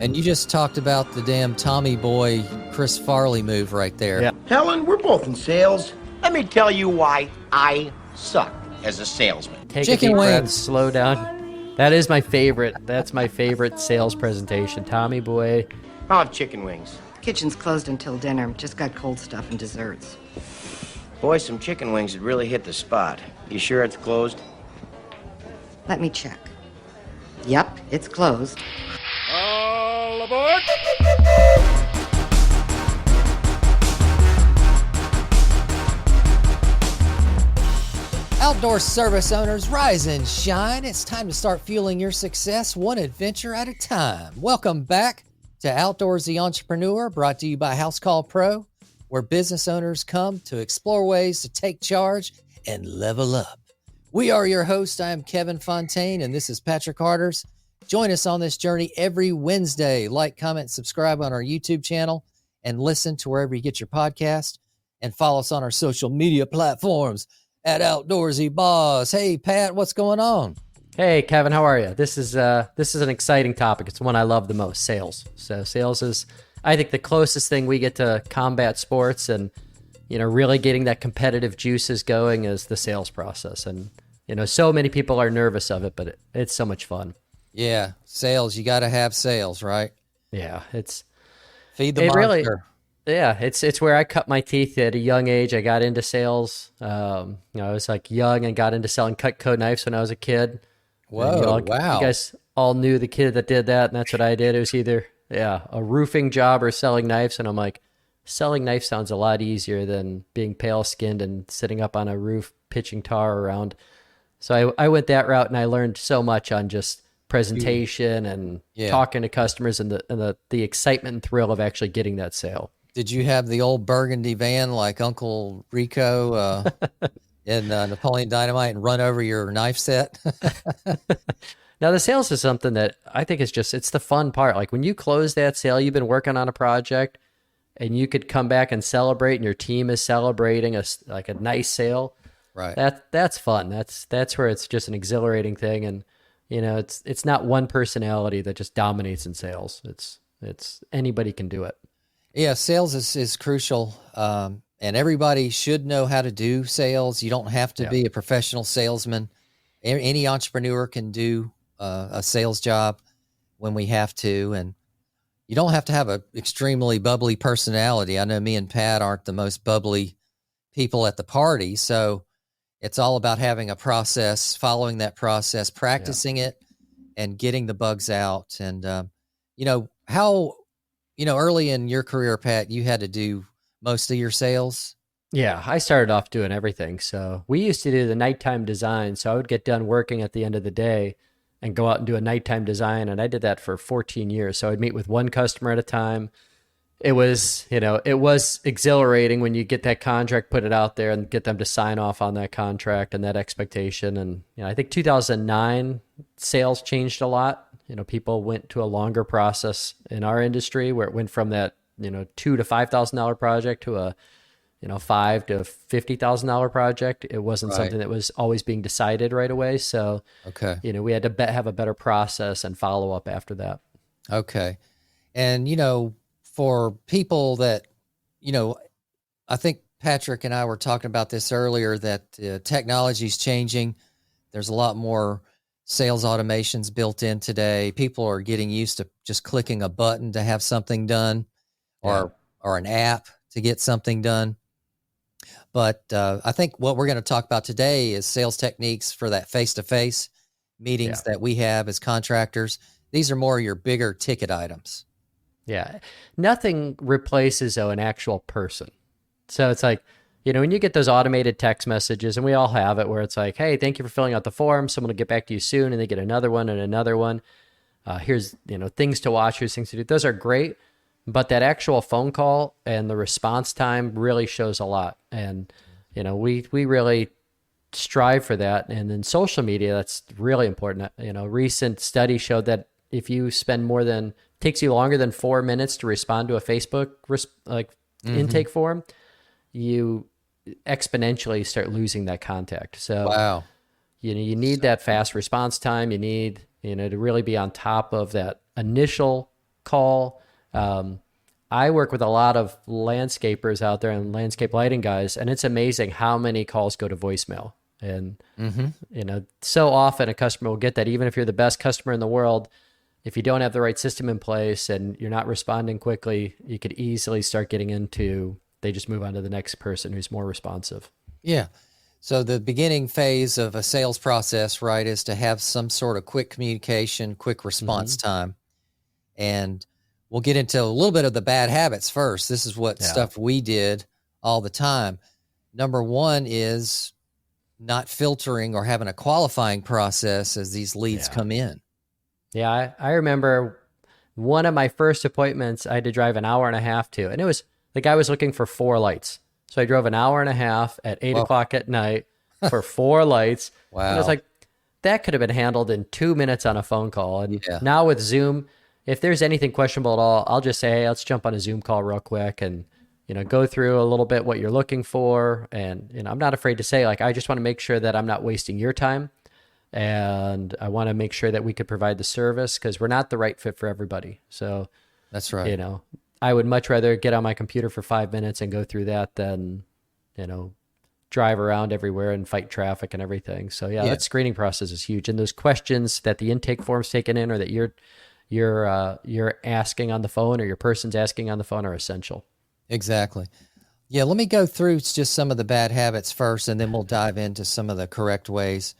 And you just talked about the damn Tommy Boy, Chris Farley move right there. Yeah. Helen, we're both in sales. Let me tell you why I suck as a salesman. Take Chicken a deep breath, wings. slow down. That is my favorite. That's my favorite sales presentation. Tommy Boy. I'll have chicken wings. Kitchen's closed until dinner. Just got cold stuff and desserts. Boy, some chicken wings would really hit the spot. You sure it's closed? Let me check. Yep, it's closed. All aboard! Outdoor service owners, rise and shine. It's time to start fueling your success one adventure at a time. Welcome back to Outdoors the Entrepreneur, brought to you by House Call Pro, where business owners come to explore ways to take charge and level up. We are your hosts. I am Kevin Fontaine, and this is Patrick Harders. Join us on this journey every Wednesday. Like, comment, subscribe on our YouTube channel, and listen to wherever you get your podcast. And follow us on our social media platforms at Outdoorsy Boss. Hey, Pat, what's going on? Hey, Kevin, how are you? This is an exciting topic. It's one I love the most, sales. So sales is, I think, the closest thing we get to combat sports and, really getting that competitive juices going is the sales process. And, so many people are nervous of it, but it's so much fun. Yeah, sales. You got to have sales, right? Yeah, Feed the monster. Really, yeah, it's where I cut my teeth at a young age. I got into sales. I was like young and got into selling Cutco knives when I was a kid. Whoa, And, wow. You guys all knew the kid that did that, and that's what I did. It was either, a roofing job or selling knives. And I'm like, selling knives sounds a lot easier than being pale-skinned and sitting up on a roof pitching tar around. So I went that route, and I learned so much on just presentation and talking to customers and the excitement and thrill of actually getting that sale. Did you have the old burgundy van like Uncle Rico in Napoleon Dynamite and run over your knife set? Now, the sales is something that I think it's the fun part. Like when you close that sale, you've been working on a project and you could come back and celebrate and your team is celebrating a nice sale. Right. That's fun. That's where it's just an exhilarating thing. And, it's not one personality that just dominates in sales. It's anybody can do it. Yeah, sales is crucial, and everybody should know how to do sales. You don't have to be a professional salesman. Any entrepreneur can do a sales job when we have to, and you don't have to have an extremely bubbly personality. I know me and Pat aren't the most bubbly people at the party, so it's all about having a process, following that process, practicing it, and getting the bugs out. And, early in your career, Pat, you had to do most of your sales. Yeah, I started off doing everything. So we used to do the nighttime design. So I would get done working at the end of the day and go out and do a nighttime design. And I did that for 14 years. So I'd meet with one customer at a time. It was exhilarating when you get that contract, put it out there and get them to sign off on that contract and that expectation. And, I think 2009 sales changed a lot. People went to a longer process in our industry where it went from that, $2,000 to $5,000 project to a, $5,000 to $50,000 project. It wasn't something that was always being decided right away. So, we had to have a better process and follow up after that. Okay. And, for people that, I think Patrick and I were talking about this earlier, that technology is changing. There's a lot more sales automations built in today. People are getting used to just clicking a button to have something done or an app to get something done. But I think what we're going to talk about today is sales techniques for that face-to-face meetings that we have as contractors. These are more your bigger ticket items. Yeah. Nothing replaces an actual person. So it's like, when you get those automated text messages, and we all have it, where it's like, hey, thank you for filling out the form. Someone will get back to you soon. And they get another one and another one. Here's, things to watch, here's things to do. Those are great. But that actual phone call and the response time really shows a lot. And, we really strive for that. And in social media, that's really important. Recent study showed that if you spend takes you longer than 4 minutes to respond to a Facebook intake form, you exponentially start losing that contact. So you need that fast response time. You need, to really be on top of that initial call. I work with a lot of landscapers out there and landscape lighting guys, and it's amazing how many calls go to voicemail. And, so often a customer will get that, even if you're the best customer in the world, if you don't have the right system in place and you're not responding quickly, you could easily start getting into, they just move on to the next person who's more responsive. Yeah. So the beginning phase of a sales process, right, is to have some sort of quick communication, quick response time. And we'll get into a little bit of the bad habits first. This is what stuff we did all the time. Number one is not filtering or having a qualifying process as these leads come in. Yeah, I remember one of my first appointments I had to drive an hour and a half to, and the guy was looking for 4 lights. So I drove an hour and a half at 8 o'clock at night for 4 lights. Wow. And I was like, that could have been handled in 2 minutes on a phone call. And now with Zoom, if there's anything questionable at all, I'll just say, hey, let's jump on a Zoom call real quick and, go through a little bit what you're looking for. And, I'm not afraid to say, like, I just want to make sure that I'm not wasting your time. And I want to make sure that we could provide the service, because we're not the right fit for everybody. So that's right. I would much rather get on my computer for 5 minutes and go through that than, drive around everywhere and fight traffic and everything. So that screening process is huge. And those questions that the intake form's taken in, or that you're asking on the phone, or your person's asking on the phone, are essential. Exactly. Yeah. Let me go through just some of the bad habits first, and then we'll dive into some of the correct ways.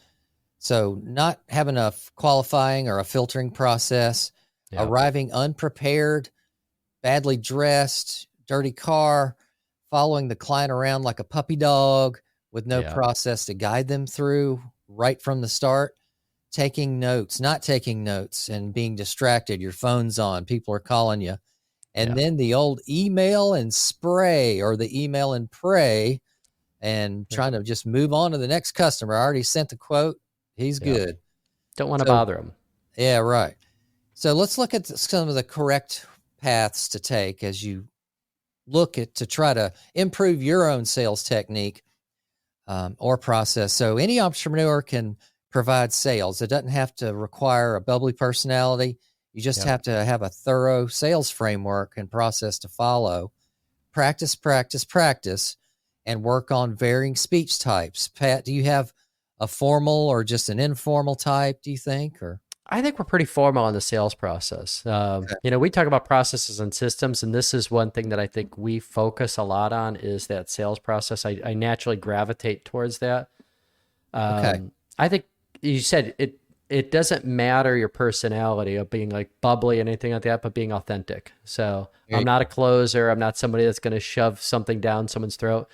So not having a qualifying or a filtering process, arriving unprepared, badly dressed, dirty car, following the client around like a puppy dog with no process to guide them through right from the start, taking notes, not taking notes, and being distracted. Your phone's on, people are calling you. And then the old email and spray, or the email and pray, and trying to just move on to the next customer. I already sent the quote. He's good. Don't want to bother him. Yeah, right. So let's look at some of the correct paths to take as you look at to try to improve your own sales technique or process. So any entrepreneur can provide sales. It doesn't have to require a bubbly personality. You just have to have a thorough sales framework and process to follow. Practice, practice, practice, and work on varying speech types. Pat, do you have a formal or just an informal type, do you think? Or I think we're pretty formal in the sales process. We talk about processes and systems, and this is one thing that I think we focus a lot on, is that sales process. I naturally gravitate towards that. I think you said it doesn't matter your personality of being like bubbly and anything like that, but being authentic. So I'm not a closer. I'm not somebody that's going to shove something down someone's throat.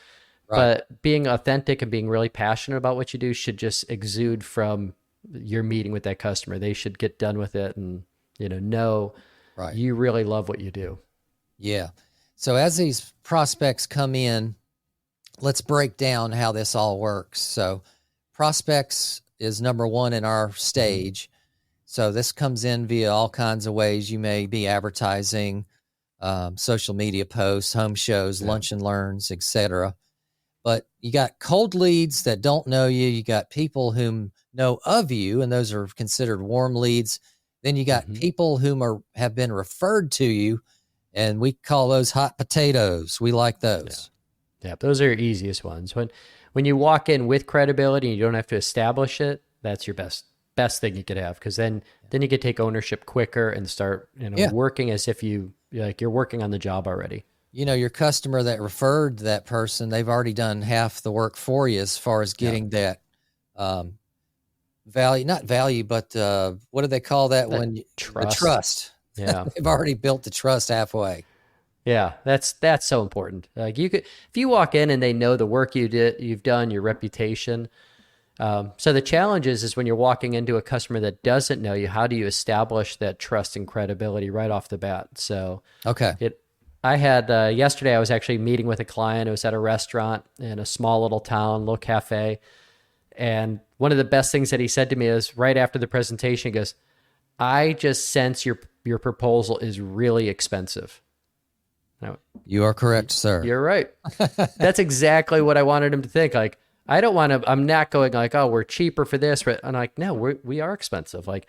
Right. But being authentic and being really passionate about what you do should just exude from your meeting with that customer. They should get done with it and, know you really love what you do. Yeah. So as these prospects come in, let's break down how this all works. So prospects is number one in our stage. So this comes in via all kinds of ways. You may be advertising, social media posts, home shows, lunch and learns, etc. But you got cold leads that don't know you. You got people whom know of you, and those are considered warm leads. Then you got people whom have been referred to you, and we call those hot potatoes. We like those. Yeah, those are your easiest ones. When you walk in with credibility and you don't have to establish it, that's your best thing you could have, because then you could take ownership quicker and start working as if you're working on the job already. Your customer that referred that person, they've already done half the work for you as far as getting that value, not value, but what do they call that when trust. The trust. Yeah. They've already built the trust halfway. Yeah, that's so important. Like if you walk in and they know the work you've done, your reputation. So the challenge is when you're walking into a customer that doesn't know you, how do you establish that trust and credibility right off the bat? So I had yesterday, I was actually meeting with a client. It was at a restaurant in a small little town, little cafe. And one of the best things that he said to me is right after the presentation, he goes, I just sense your proposal is really expensive. You are correct, sir. You're right. That's exactly what I wanted him to think. Like, I'm not going like, oh, we're cheaper for this. I'm like, no, we are expensive. Like,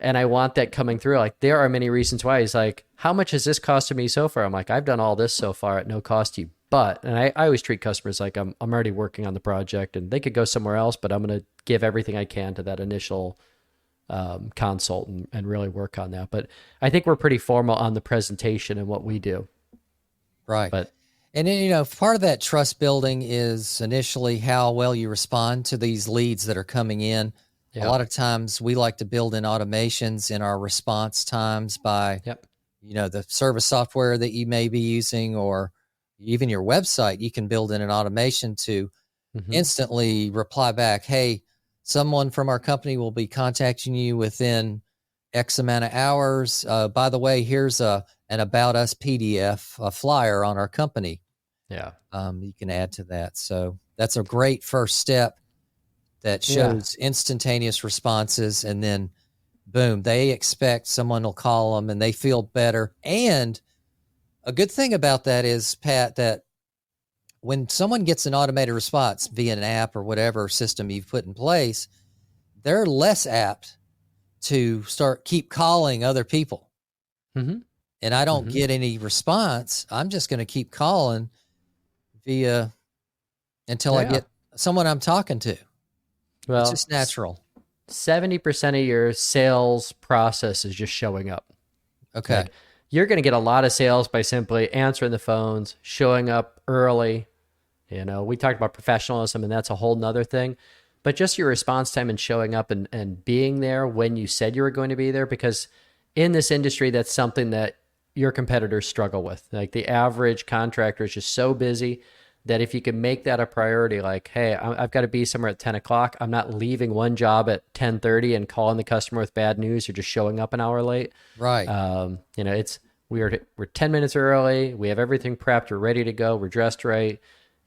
And I want that coming through. Like, there are many reasons why. He's like, how much has this costed me so far? I'm like, I've done all this so far at no cost to you. But, and I always treat customers like I'm already working on the project and they could go somewhere else, but I'm going to give everything I can to that initial consult and really work on that. But I think we're pretty formal on the presentation and what we do. Right. But, and then, you know, part of that trust building is initially how well you respond to these leads that are coming in. yeah. A lot of times we like to build in automations in our response times by, Yep. you know, the service software that you may be using, or even your website. You can build in an automation to instantly reply back, hey, someone from our company will be contacting you within X amount of hours. By the way, here's an About Us PDF, a flyer on our company. Yeah. You can add to that. So that's a great first step that shows instantaneous responses. And then boom, they expect someone will call them and they feel better. And a good thing about that is, Pat, that when someone gets an automated response via an app or whatever system you've put in place, they're less apt to keep calling other people. Mm-hmm. And I don't get any response. I'm just going to keep calling until I get someone I'm talking to. Well, it's just natural. 70% of your sales process is just showing up. Okay. Like, you're going to get a lot of sales by simply answering the phones, showing up early. You know, we talked about professionalism, and that's a whole nother thing. But just your response time and showing up and being there when you said you were going to be there, because in this industry, that's something that your competitors struggle with. Like, the average contractor is just so busy that if you can make that a priority, like, hey, I've got to be somewhere at 10 o'clock. I'm not leaving one job at 10:30 and calling the customer with bad news or just showing up an hour late. Right. You know, we're 10 minutes early. We have everything prepped. We're ready to go. We're dressed right.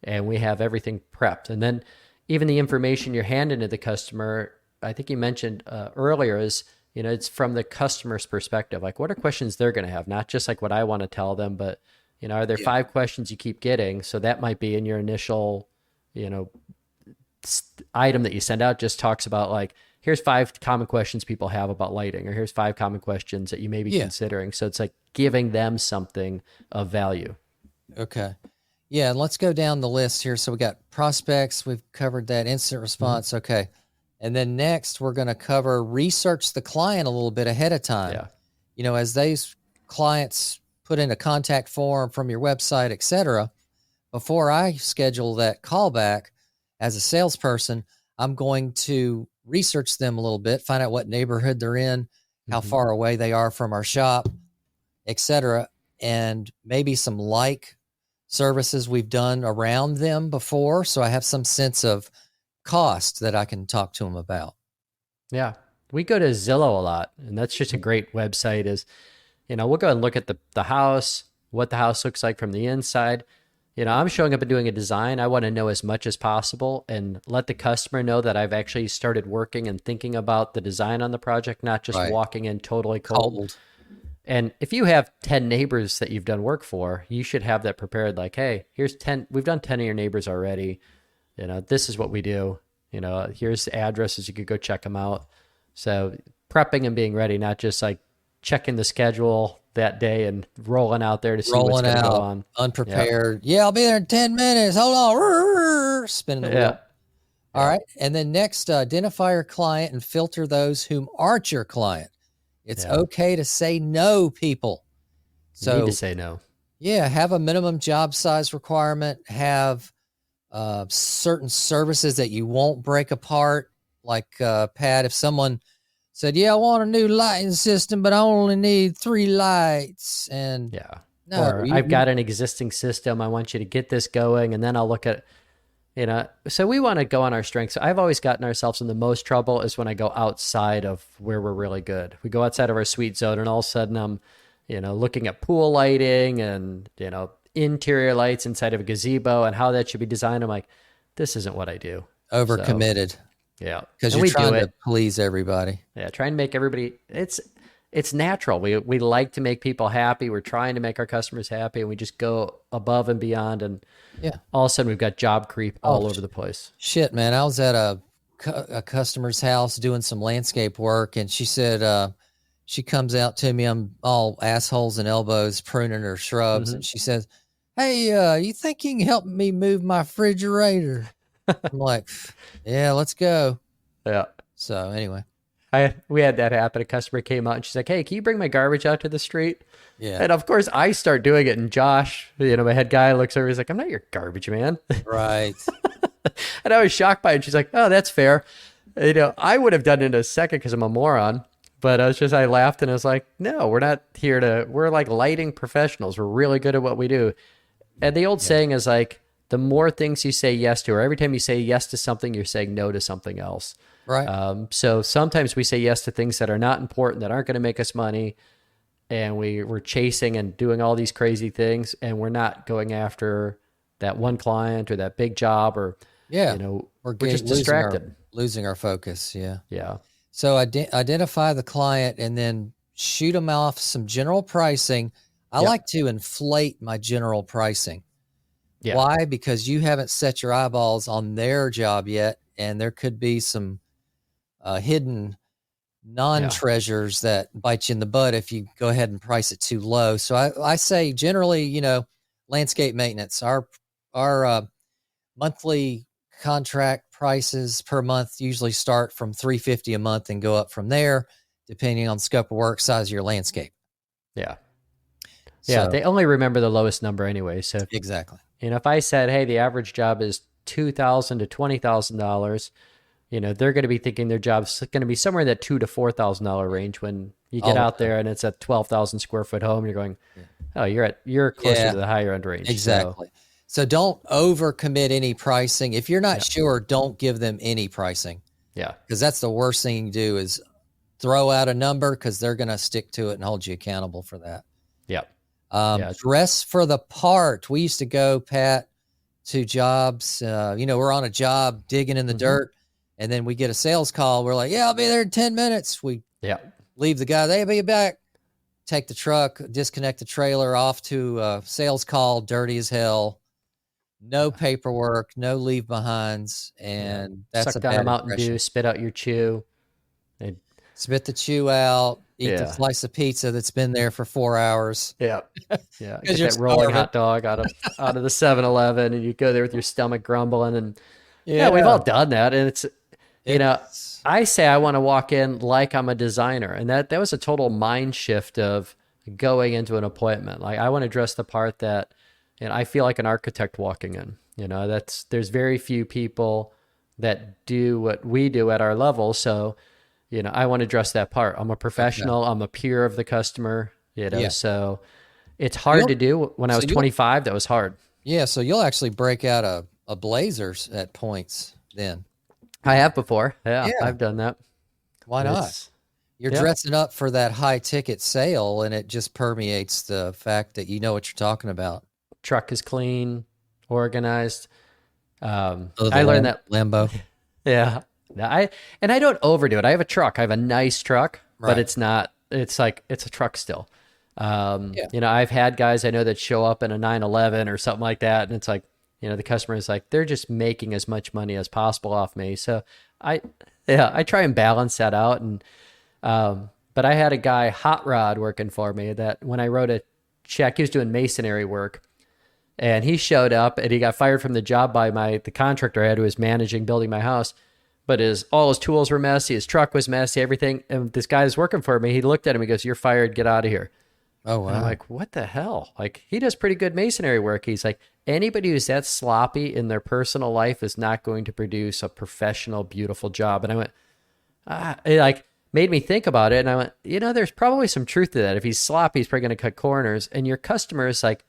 And we have everything prepped. And then even the information you're handing to the customer, I think you mentioned earlier, is, you know, it's from the customer's perspective. Like, what are questions they're going to have? Not just like what I want to tell them, but, you know, are there 5 questions you keep getting? So that might be in your initial, you know, item that you send out, just talks about like, here's 5 common questions people have about lighting, or here's 5 common questions that you may be considering. So it's like giving them something of value. Okay. Yeah. And let's go down the list here. So we got prospects. We've covered that. Instant response. Okay. And then next we're going to cover research the client a little bit ahead of time. Yeah. You know, as these clients put in a contact form from your website, et cetera, before I schedule that callback as a salesperson, I'm going to research them a little bit, find out what neighborhood they're in, how far away they are from our shop, et cetera, and maybe some services we've done around them before. So I have some sense of cost that I can talk to them about. Yeah. We go to Zillow a lot, and that's just a great website. Is, you know, we'll go and look at the house, what the house looks like from the inside. You know, I'm showing up and doing a design. I want to know as much as possible and let the customer know that I've actually started working and thinking about the design on the project, not just walking in totally cold. And if you have 10 neighbors that you've done work for, you should have that prepared. Like, hey, here's 10. We've done 10 of your neighbors already. You know, this is what we do. You know, here's the addresses. You could go check them out. So prepping and being ready, not just like checking the schedule that day and rolling out there to see what's going to go on. Unprepared. Yeah, I'll be there in 10 minutes. Hold on. Spinning the wheel. All right. And then next, identify your client and filter those whom aren't your client. It's okay to say no, people. So you need to say no. Yeah. Have a minimum job size requirement. Have certain services that you won't break apart. Like, Pat, if someone said, yeah, I want a new lighting system, but I only need 3 lights. And I've got an existing system. I want you to get this going. And then I'll look at, you know, so we want to go on our strengths. So I've always gotten ourselves in the most trouble is when I go outside of where we're really good. We go outside of our sweet zone, and all of a sudden I'm, you know, looking at pool lighting and, you know, interior lights inside of a gazebo and how that should be designed. I'm like, this isn't what I do. Overcommitted. So, yeah. Because you're trying to please everybody. Yeah. Trying to make everybody, it's natural. We like to make people happy. We're trying to make our customers happy, and we just go above and beyond. And all of a sudden we've got job creep all over the place. Shit, man. I was at a a customer's house doing some landscape work, and she said she comes out to me. I'm all assholes and elbows pruning her shrubs, and she says, "Hey, you think you can help me move my refrigerator?" I'm like, "Yeah, let's go." Yeah. So anyway, we had that happen. A customer came out and she's like, "Hey, can you bring my garbage out to the street?" yeah, And of course I start doing it. And Josh, my head guy, looks over. He's like, "I'm not your garbage man." right, And I was shocked by it. She's like, "Oh, that's fair." I would have done it in a second because I'm a moron. But I laughed and I was like, "No, we're not here we're like lighting professionals. We're really good at what we do." And the old saying is like, the more things you say yes to, or every time you say yes to something, you're saying no to something else. right. So sometimes we say yes to things that are not important, that aren't going to make us money. And we're chasing and doing all these crazy things. And we're not going after that one client or that big job or, Yeah, we're just distracted. Losing our focus. Yeah. Yeah. So identify the client and then shoot them off some general pricing. I Yep. like to inflate my general pricing. Yeah. Why? Because you haven't set your eyeballs on their job yet, and there could be some hidden non-treasures that bite you in the butt if you go ahead and price it too low. So I say generally, landscape maintenance, our monthly contract prices per month usually start from $350 a month and go up from there, depending on scope of work, size of your landscape. Yeah. Yeah. So, They only remember the lowest number anyway. So exactly. if I said, hey, the average job is $2,000 to $20,000, they're going to be thinking their job's going to be somewhere in that $2,000 to $4,000 range. When you get out there and it's a 12,000 square foot home, you're going, oh, you're closer to the higher end range. Exactly. So don't overcommit any pricing. If you're not sure, don't give them any pricing. Yeah. Because that's the worst thing you can do is throw out a number, because they're going to stick to it and hold you accountable for that. Yeah. Dress for the part. We used to go, Pat, to jobs. We're on a job digging in the dirt, and then we get a sales call. We're like, "Yeah, I'll be there in 10 minutes." We leave the guy. They'll be back. Take the truck, disconnect the trailer, off to a sales call, dirty as hell. No paperwork, no leave behinds, and that's suck a down bad a Mountain impression. Dew, spit out your chew. Spit the chew out. Eat the slice of pizza that's been there for 4 hours. Yeah. Yeah. Get you're that rolling starving. hot dog out of the 7-Eleven, and you go there with your stomach grumbling. And we've all done that. And it's I say I want to walk in like I'm a designer. And that was a total mind shift of going into an appointment. Like, I want to dress the part that, I feel like an architect walking in. There's very few people that do what we do at our level. So, I want to dress that part. I'm a professional. I'm a peer of the customer, so it's hard to do. When I was 25, that was hard. Yeah. So you'll actually break out a blazers at points then. I have before. Yeah. I've done that. Why not? You're dressing up for that high ticket sale, and it just permeates the fact that you know what you're talking about. Truck is clean, organized. I learned that Lambo. Yeah. I don't overdo it. I have a truck. I have a nice truck, but it's a truck still. I've had guys I know that show up in a 911 or something like that. And it's like, the customer is like, they're just making as much money as possible off me. So I try and balance that out. And, but I had a guy, Hot Rod, working for me that when I wrote a check, he was doing masonry work, and he showed up and he got fired from the job by the contractor I had, who was building my house. But all his tools were messy. His truck was messy, everything. And this guy is working for me. He looked at him. He goes, "You're fired. Get out of here." Oh, wow. And I'm like, what the hell? Like, he does pretty good masonry work. He's like, anybody who's that sloppy in their personal life is not going to produce a professional, beautiful job. And I went, it made me think about it. And I went, there's probably some truth to that. If he's sloppy, he's probably going to cut corners. And your customer is like,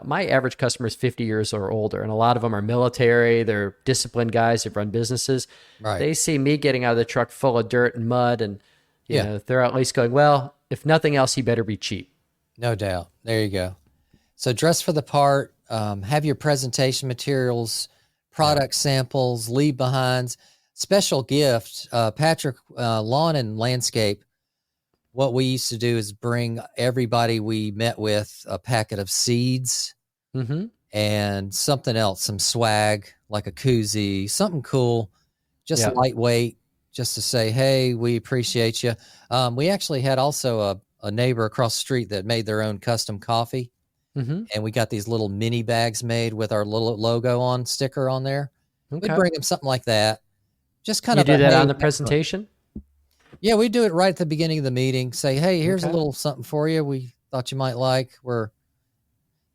my average customer is 50 years or older, and a lot of them are military. They're disciplined guys. They've run businesses. Right. They see me getting out of the truck full of dirt and mud, and they're at least going, well, if nothing else, he better be cheap. No doubt. There you go. So dress for the part. Have your presentation materials, product samples, leave behinds, special gift. Patrick, Lawn and Landscape. What we used to do is bring everybody we met with a packet of seeds and something else, some swag, like a koozie, something cool just Yeah. lightweight, just to say, hey, we appreciate you. We actually had also a neighbor across the street that made their own custom coffee. Mm-hmm. And we got these little mini bags made with our little logo on sticker on there. We'd Okay. bring them something like that. Just kind You of do that hey, on the excellent. presentation? Yeah, we do it right at the beginning of the meeting. Say, hey, here's a Okay. little something for you. We thought you might like.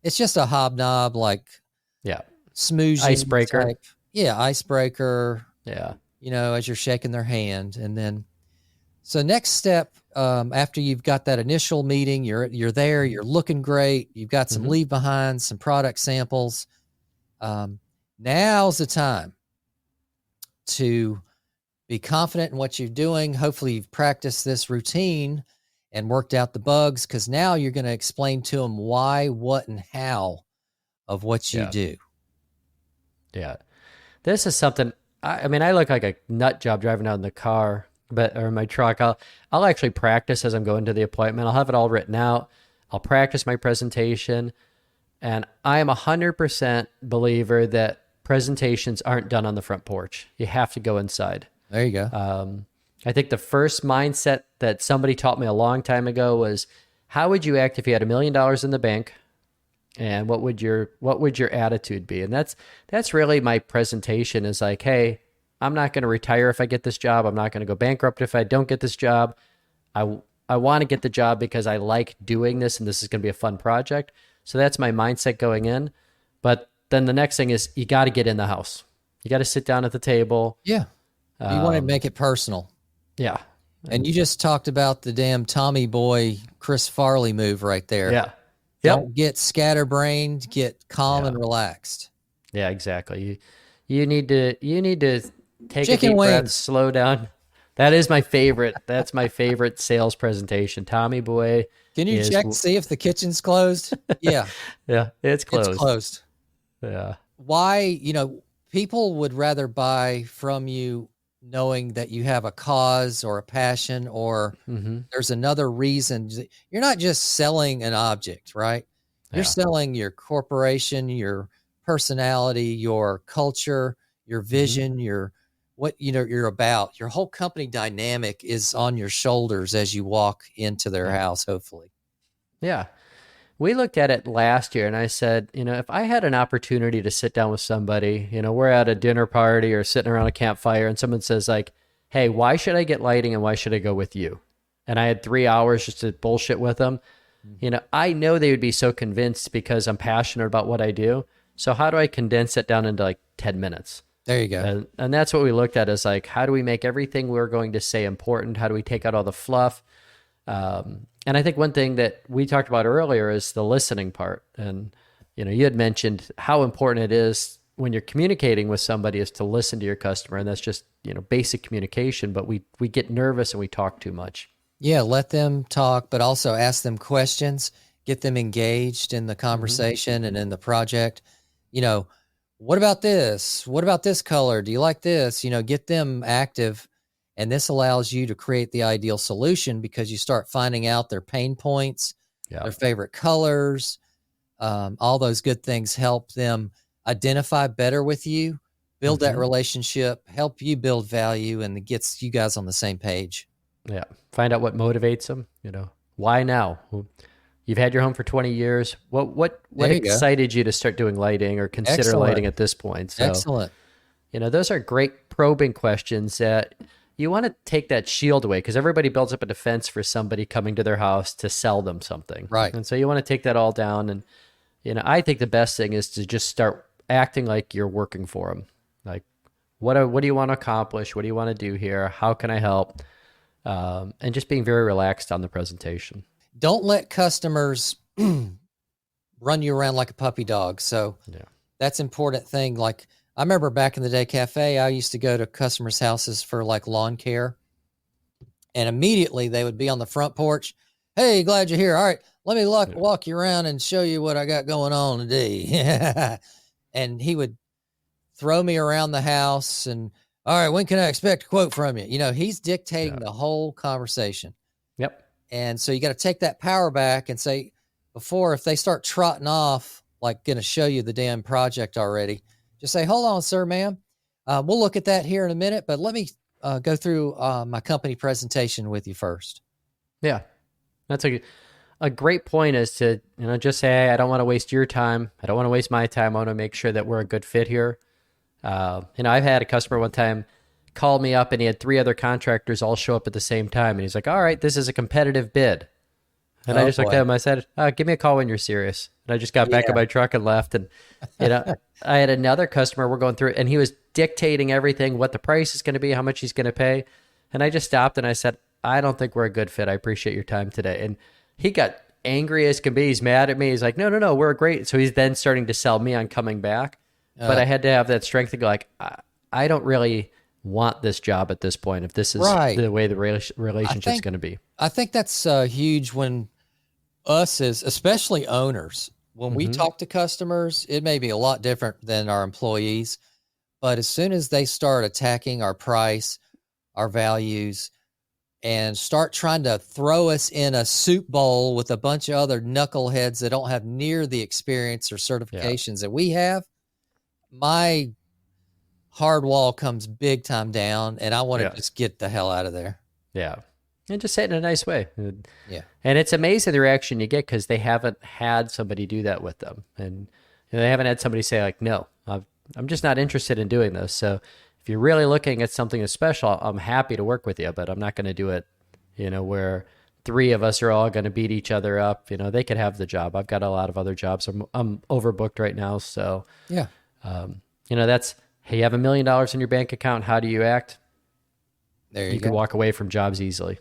It's just a hobnob, like Yeah. smoothie Icebreaker. type. Yeah, icebreaker. Yeah. As you're shaking their hand, and then so next step, after you've got that initial meeting, you're there, you're looking great, you've got some Mhm. leave behind, some product samples. Now's the time to be confident in what you're doing. Hopefully you've practiced this routine and worked out the bugs, because now you're going to explain to them why, what, and how of what you Yeah. do. Yeah. This is something, I mean, I look like a nut job driving out in the car, or in my truck. I'll actually practice as I'm going to the appointment. I'll have it all written out. I'll practice my presentation. And I am 100% believer that presentations aren't done on the front porch. You have to go inside. There you go. I think the first mindset that somebody taught me a long time ago was, how would you act if you had $1 million in the bank? And what would your attitude be? And that's really my presentation, is like, hey, I'm not going to retire if I get this job. I'm not going to go bankrupt if I don't get this job. I want to get the job because I like doing this, and this is going to be a fun project. So that's my mindset going in. But then the next thing is, you got to get in the house. You got to sit down at the table. Yeah. You want to make it personal. Yeah. And you just talked about the damn Tommy Boy, Chris Farley move right there. Yeah. Don't get scatterbrained, get calm and relaxed. Yeah, exactly. You need to take Chicken a deep breath, wings. slow down. That is my favorite. That's my favorite sales presentation. Tommy Boy. Can you check to see if the kitchen's closed? Yeah. Yeah, it's closed. It's closed. Yeah. Why, people would rather buy from you knowing that you have a cause or a passion, or there's another reason. You're not just selling an object, right? You're selling your corporation, your personality, your culture, your vision, your what you're about. Your whole company dynamic is on your shoulders as you walk into their house, hopefully. Yeah. We looked at it last year, and I said, if I had an opportunity to sit down with somebody, we're at a dinner party or sitting around a campfire, and someone says like, hey, why should I get lighting and why should I go with you? And I had 3 hours just to bullshit with them. I know they would be so convinced because I'm passionate about what I do. So how do I condense it down into like 10 minutes? There you go. And that's what we looked at, is like, how do we make everything we're going to say important? How do we take out all the fluff? And I think one thing that we talked about earlier is the listening part. And, you had mentioned how important it is when you're communicating with somebody is to listen to your customer. And that's just, basic communication, but we get nervous and we talk too much. Yeah. Let them talk, but also ask them questions, get them engaged in the conversation and in the project. What about this? What about this color? Do you like this? Get them active. And this allows you to create the ideal solution, because you start finding out their pain points, their favorite colors. All those good things help them identify better with you, build that relationship, help you build value, and it gets you guys on the same page. Yeah. Find out what motivates them. Why now? You've had your home for 20 years. What excited you to start doing lighting or consider lighting at this point? So, Excellent. Those are great probing questions that you want to take that shield away, because everybody builds up a defense for somebody coming to their house to sell them something. Right. And so you want to take that all down. And, I think the best thing is to just start acting like you're working for them. Like, what do you want to accomplish? What do you want to do here? How can I help? And just being very relaxed on the presentation. Don't let customers run you around like a puppy dog. So that's important thing. Like, I remember back in the day, cafe, I used to go to customers' houses for like lawn care, and immediately they would be on the front porch. Hey, glad you're here. All right, let me walk you around and show you what I got going on today. And he would throw me around the house and, all right, when can I expect a quote from you? He's dictating the whole conversation. Yep. And so you got to take that power back and say, if they start trotting off, like going to show you the damn project already, just say, hold on, sir, ma'am. We'll look at that here in a minute, but let me go through my company presentation with you first. Yeah, that's a great point is to, just say, hey, I don't want to waste your time. I don't want to waste my time. I want to make sure that we're a good fit here. I've had a customer one time call me up and he had 3 other contractors all show up at the same time. And he's like, all right, this is a competitive bid. And I just looked at him. I said, give me a call when you're serious. And I just got back in my truck and left. And, I had another customer we're going through and he was dictating everything, what the price is going to be, how much he's going to pay. And I just stopped and I said, I don't think we're a good fit. I appreciate your time today. And he got angry as can be. He's mad at me. He's like, no, we're great. So he's then starting to sell me on coming back. But I had to have that strength to go like, I don't really want this job at this point if this is the way the relationship's going to be. I think that's huge when us as especially owners, when we talk to customers, it may be a lot different than our employees. But as soon as they start attacking our price, our values, and start trying to throw us in a soup bowl with a bunch of other knuckleheads that don't have near the experience or certifications that we have, my hard wall comes big time down, and I want to just get the hell out of there. Yeah. And just say it in a nice way. Yeah. And it's amazing the reaction you get because they haven't had somebody do that with them. And they haven't had somebody say like, no, I'm just not interested in doing this. So if you're really looking at something that's special, I'm happy to work with you, but I'm not going to do it, where 3 of us are all going to beat each other up. They could have the job. I've got a lot of other jobs. I'm overbooked right now. So, that's, hey, you have $1 million in your bank account. How do you act? There you go. You can walk away from jobs easily.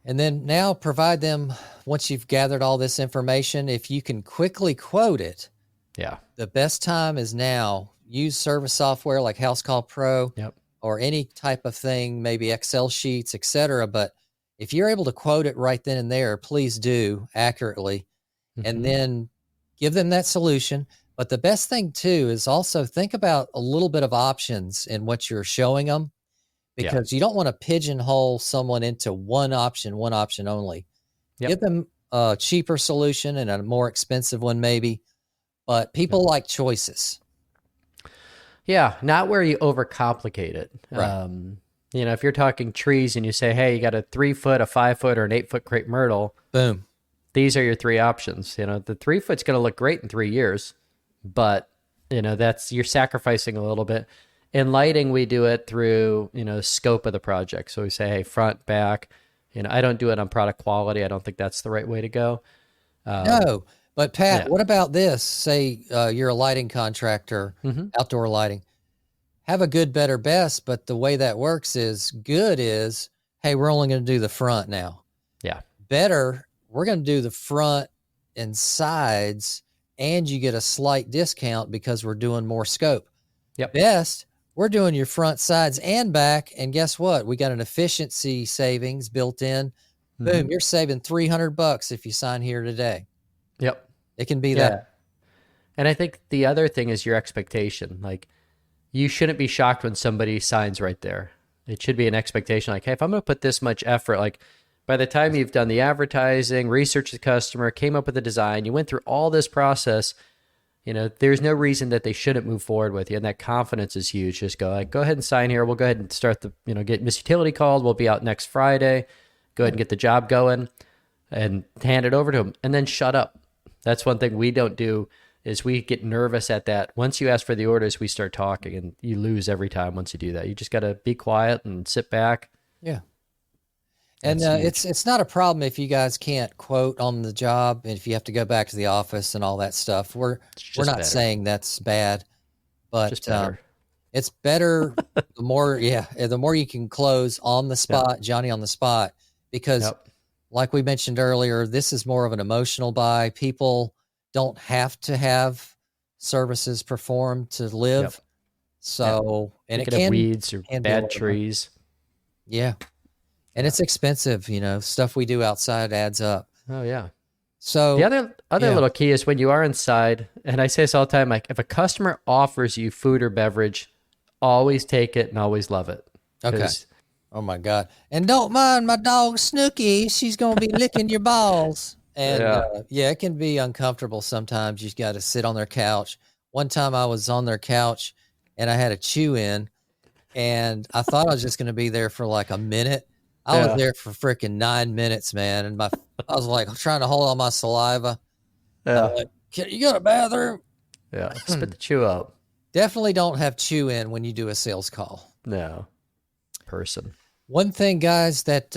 And then now provide them, once you've gathered all this information, if you can quickly quote it. Yeah. The best time is now. Use service software like House Call Pro or any type of thing, maybe Excel sheets, etc. But if you're able to quote it right then and there, please do accurately, and then give them that solution. But the best thing too is also think about a little bit of options in what you're showing them, because you don't want to pigeonhole someone into one option only. Give them a cheaper solution and a more expensive one maybe, but people like choices. Yeah, not where you overcomplicate it. Right. If you're talking trees and you say, hey, you got a 3-foot, a 5-foot, or an 8-foot crepe myrtle. Boom. These are your 3 options. The 3-foot's going to look great in 3 years, but you're sacrificing a little bit. In lighting, we do it through, scope of the project. So we say, hey, front, back. I don't do it on product quality. I don't think that's the right way to go. No. But Pat, what about this? Say you're a lighting contractor, outdoor lighting. Have a good, better, best, but the way that works is good is, hey, we're only going to do the front now. Yeah. Better, we're going to do the front and sides, and you get a slight discount because we're doing more scope. Yep. Best, we're doing your front, sides, and back, and guess what? We got an efficiency savings built in. Boom, you're saving $300 if you sign here today. Yep. It can be that. And I think the other thing is your expectation. Like, you shouldn't be shocked when somebody signs right there. It should be an expectation like, hey, if I'm going to put this much effort, like by the time you've done the advertising, researched the customer, came up with the design, you went through all this process, there's no reason that they shouldn't move forward with you. And that confidence is huge. Just go ahead and sign here. We'll go ahead and start get Miss Utility called. We'll be out next Friday. Go ahead and get the job going and hand it over to them and then shut up. That's one thing we don't do is we get nervous at that. Once you ask for the orders, we start talking, and you lose every time once you do that. You just got to be quiet and sit back. Yeah. And it's not a problem if you guys can't quote on the job and if you have to go back to the office and all that stuff. We're not saying that's bad, but it's better the more you can close on the spot, Johnny on the spot, because like we mentioned earlier, this is more of an emotional buy. People don't have to have services performed to live. So, and it can have weeds or bad trees. Yeah. And it's expensive, stuff we do outside adds up. Oh yeah. So the other little key is when you are inside, and I say this all the time, like if a customer offers you food or beverage, always take it and always love it. Okay. Oh my God. And don't mind my dog Snooky. She's going to be licking your balls. And it can be uncomfortable sometimes. You got to sit on their couch. One time I was on their couch and I had a chew in And I thought I was just going to be there for like a minute. I was there for freaking 9 minutes, man. And I was like, I'm trying to hold on my saliva. Yeah. Like, you got a bathroom? Yeah. Spit the chew out. Definitely don't have chew in when you do a sales call. No. Person. One thing, guys, that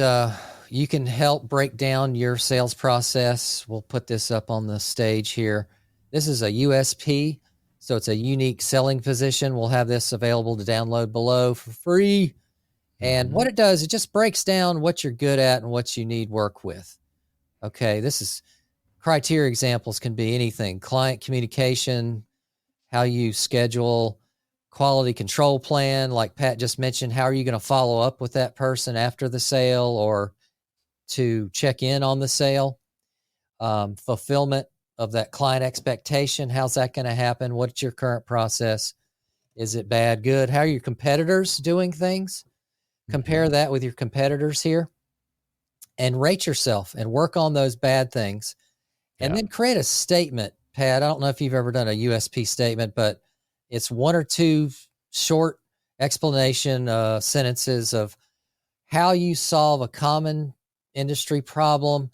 you can help break down your sales process. We'll put this up on the stage here. This is a USP. So it's a unique selling position. We'll have this available to download below for free. And what it does, it just breaks down what you're good at and what you need work with. Okay, this is criteria examples can be anything. Client communication, how you schedule, quality control plan, like Pat just mentioned. How are you going to follow up with that person after the sale or to check in on the sale? Fulfillment of that client expectation. How's that going to happen? What's your current process? Is it bad, good? How are your competitors doing things? Compare that with your competitors here and rate yourself and work on those bad things. And then create a statement, Pat. I don't know if you've ever done a USP statement, but it's 1 or 2 short explanation sentences of how you solve a common industry problem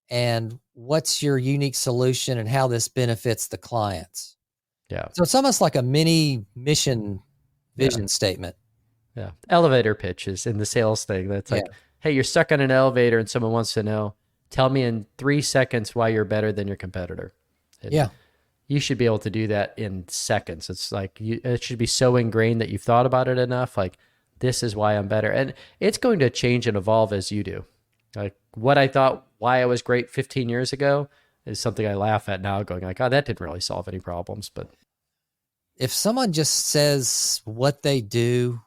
and what's your unique solution and how this benefits the clients. Yeah. So it's almost like a mini mission vision statement. Yeah. Elevator pitches in the sales thing. That's like, hey, you're stuck on an elevator and someone wants to know, tell me in 3 seconds why you're better than your competitor. And you should be able to do that in seconds. It's like, it should be so ingrained that you've thought about it enough. Like, this is why I'm better. And it's going to change and evolve as you do. Like what I thought why I was great 15 years ago is something I laugh at now going like, oh, that didn't really solve any problems. But if someone just says what they do,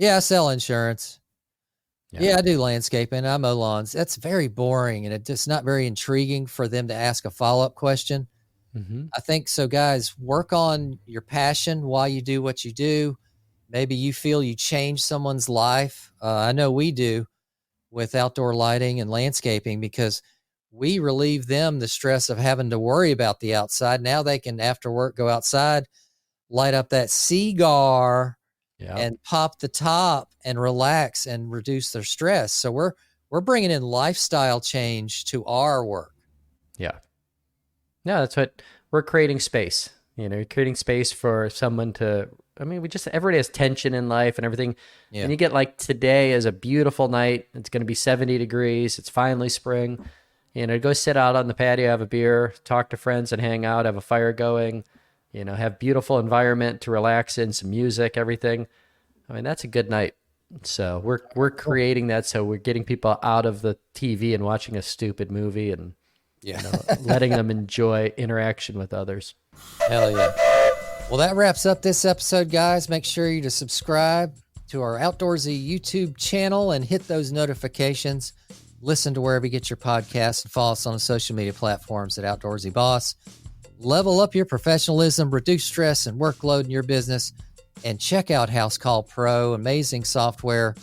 I sell insurance. Yeah, I do landscaping. I mow lawns. That's very boring, and it's not very intriguing for them to ask a follow-up question. I think so, guys, work on your passion, why you do what you do. Maybe you feel you change someone's life. I know we do with outdoor lighting and landscaping because we relieve them the stress of having to worry about the outside. Now they can, after work, go outside, light up that cigar, and pop the top and relax and reduce their stress. So we're bringing in lifestyle change to our work. Yeah. No, that's what we're creating space, creating space for someone to, everybody has tension in life and everything. Yeah. And you get like today is a beautiful night. It's going to be 70 degrees. It's finally spring, go sit out on the patio, have a beer, talk to friends and hang out, have a fire going, have beautiful environment to relax in, some music, everything. That's a good night. So we're creating that. So we're getting people out of the TV and watching a stupid movie and letting them enjoy interaction with others. Hell yeah. Well, that wraps up this episode, guys. Make sure you to subscribe to our Outdoorsy YouTube channel and hit those notifications. Listen to wherever you get your podcasts and follow us on the social media platforms at Outdoorsy Boss. Level up your professionalism, reduce stress and workload in your business, and check out House Call Pro, amazing software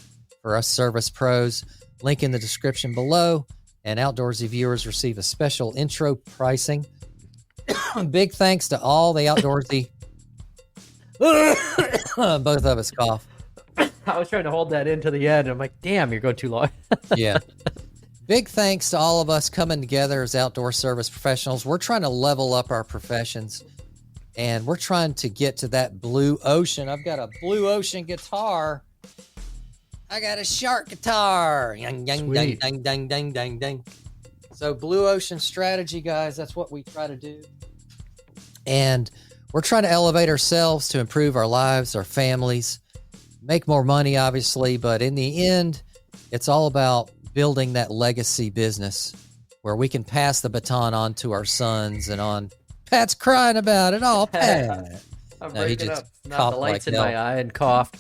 for us service pros. Link in the description below, and Outdoorsy viewers receive a special intro pricing. Big thanks to all the Outdoorsy. Both of us cough. I was trying to hold that in to the end. I'm like, damn, you're going too long. Yeah. Big thanks to all of us coming together as outdoor service professionals. We're trying to level up our professions, and we're trying to get to that blue ocean. I've got a blue ocean guitar. I got a shark guitar. Yang, yang, dang, dang, dang, dang, dang, dang. So blue ocean strategy, guys, that's what we try to do. And we're trying to elevate ourselves to improve our lives, our families, make more money, obviously. But in the end, it's all about building that legacy business where we can pass the baton on to our sons and on. Pat's crying about it. Oh, Pat. I'm breaking up. Now the lights in my eye and coughed.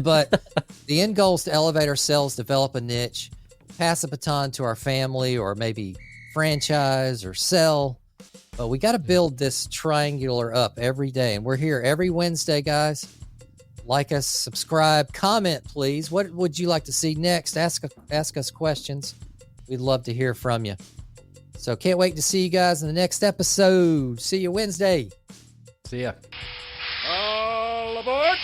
But the end goal is to elevate ourselves, develop a niche, pass a baton to our family, or maybe franchise or sell. But we got to build this triangular up every day. And we're here every Wednesday, guys. Like us, subscribe, comment, please. What would you like to see next? Ask us questions. We'd love to hear from you. So can't wait to see you guys in the next episode. See you Wednesday. See ya. All aboard!